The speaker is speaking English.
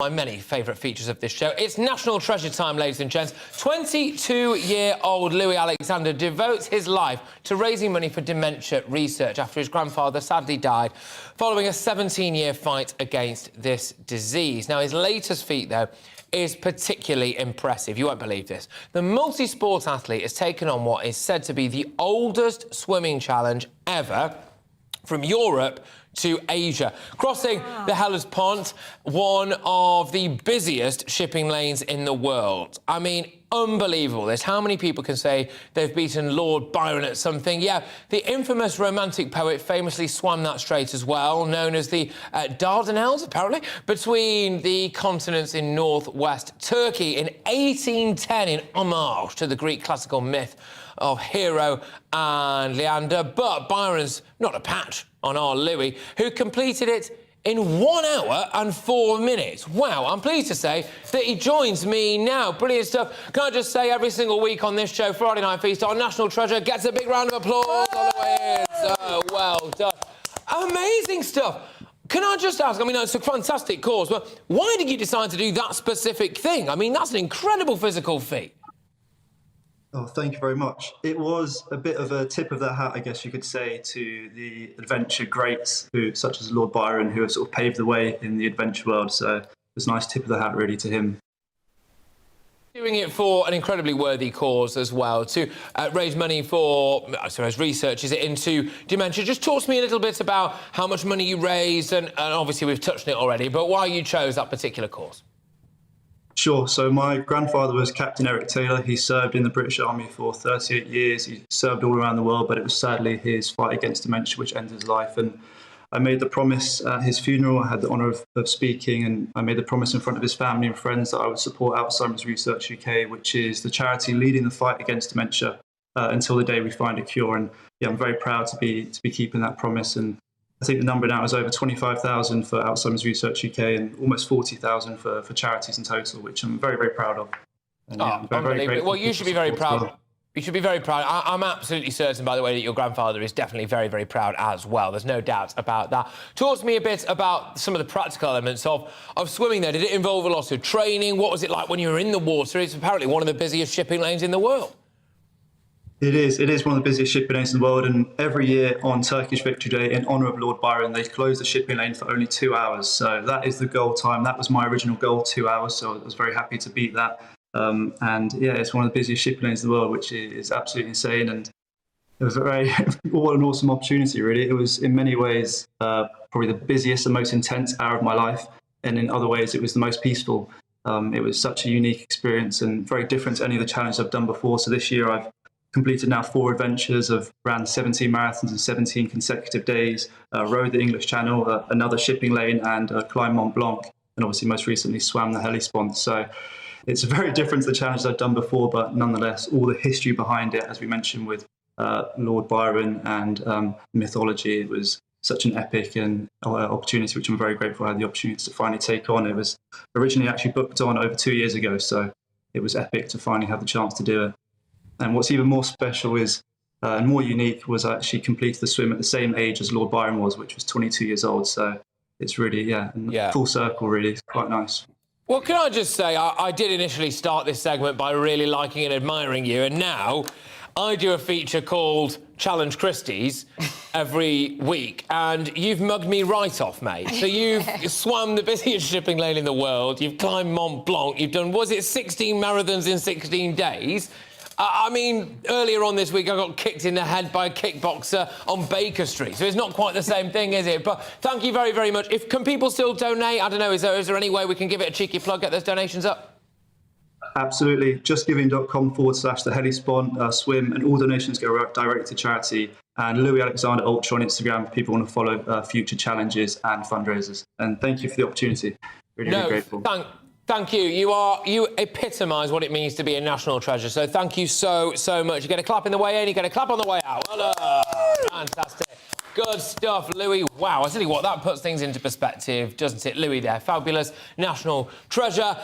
My many favourite features of this show. It's National Treasure time, ladies and gents. 22-year-old Louis Alexander devotes his life to raising money for dementia research after his grandfather sadly died following a 17-year fight against this disease. Now, his latest feat, though, is particularly impressive. You won't believe this. The multi-sport athlete has taken on what is said to be the oldest swimming challenge ever, from Europe to Asia, crossing the Hellespont, one of the busiest shipping lanes in the world. I mean, unbelievable. There's how many people can say they've beaten Lord Byron at something. Yeah, the infamous romantic poet famously swam that strait as well, known as the Dardanelles, apparently, between the continents in northwest Turkey in 1810 in homage to the Greek classical myth of Hero and Leander. But Byron's not a patch on our Louis, who completed it in 1 hour and 4 minutes. Wow, I'm pleased to say that he joins me now. Brilliant stuff. Can I just say, every single week on this show, Friday Night Feast, our National Treasure gets a big round of applause on the way in. So well done. Amazing stuff. Can I just ask, I mean, it's a fantastic cause, but why did you decide to do that specific thing? I mean, that's an incredible physical feat. Oh, thank you very much. It was a bit of a tip of the hat, I guess you could say, to the adventure greats, such as Lord Byron, who have sort of paved the way in the adventure world. So it was a nice tip of the hat, really, to him. Doing it for an incredibly worthy cause as well, to raise money for, I suppose, research into dementia. Just talk to me a little bit about how much money you raised, and obviously we've touched on it already, but why you chose that particular cause. Sure. So my grandfather was Captain Eric Taylor. He served in the British Army for 38 years. He served all around the world, but it was sadly his fight against dementia which ended his life. And I made the promise at his funeral. I had the honour of speaking, and I made the promise in front of his family and friends that I would support Alzheimer's Research UK, which is the charity leading the fight against dementia until the day we find a cure. And yeah, I'm very proud to be keeping that promise. And I think the number now is over 25,000 for Alzheimer's Research UK and almost 40,000 for charities in total, which I'm very, very proud of. And, yeah, unbelievable. Well, you should be very proud. You should be very proud. I'm absolutely certain, by the way, that your grandfather is definitely very, very proud as well. There's no doubt about that. Talk to me a bit about some of the practical elements of swimming there. Did it involve a lot of training? What was it like when you were in the water? It's apparently one of the busiest shipping lanes in the world. It is one of the busiest shipping lanes in the world, and every year on Turkish Victory Day, in honour of Lord Byron, they close the shipping lane for only 2 hours. So that is the goal time. That was my original goal, 2 hours, so I was very happy to beat that. And yeah, it's one of the busiest shipping lanes in the world, which is absolutely insane, and it was what an awesome opportunity, really. It was in many ways probably the busiest and most intense hour of my life, and in other ways it was the most peaceful. It was such a unique experience and very different to any of the challenges I've done before. So this year I've completed now 4 adventures. I've ran 17 marathons in 17 consecutive days, rode the English Channel, another shipping lane, and climbed Mont Blanc, and obviously most recently swam the Hellespont. So it's very different to the challenges I've done before, but nonetheless, all the history behind it, as we mentioned with Lord Byron and mythology, it was such an epic and opportunity, which I'm very grateful I had the opportunity to finally take on. It was originally actually booked on over 2 years ago, so it was epic to finally have the chance to do it. And what's even more special is, and more unique, was I actually completed the swim at the same age as Lord Byron was, which was 22 years old. So it's really, full circle, really. It's quite nice. Well, can I just say, I did initially start this segment by really liking and admiring you, and now I do a feature called Challenge Christie's every week, and you've mugged me right off, mate. So you've swam the busiest shipping lane in the world, you've climbed Mont Blanc, you've done, was it 16 marathons in 16 days? I mean, earlier on this week, I got kicked in the head by a kickboxer on Baker Street, so it's not quite the same thing, is it? But thank you very, very much. Can people still donate? I don't know, is there any way we can give it a cheeky plug, get those donations up? Absolutely. justgiving.com/the Hellespont swim, and all donations go directly to charity. And Louis Alexander Ultra on Instagram if people want to follow future challenges and fundraisers. And thank you for the opportunity. Really grateful. Thank you. You epitomise what it means to be a national treasure. So thank you so much. You get a clap in the way in, you get a clap on the way out. Well done. Fantastic. Good stuff, Louis. Wow, I tell you what, that puts things into perspective, doesn't it? Louis there, fabulous national treasure.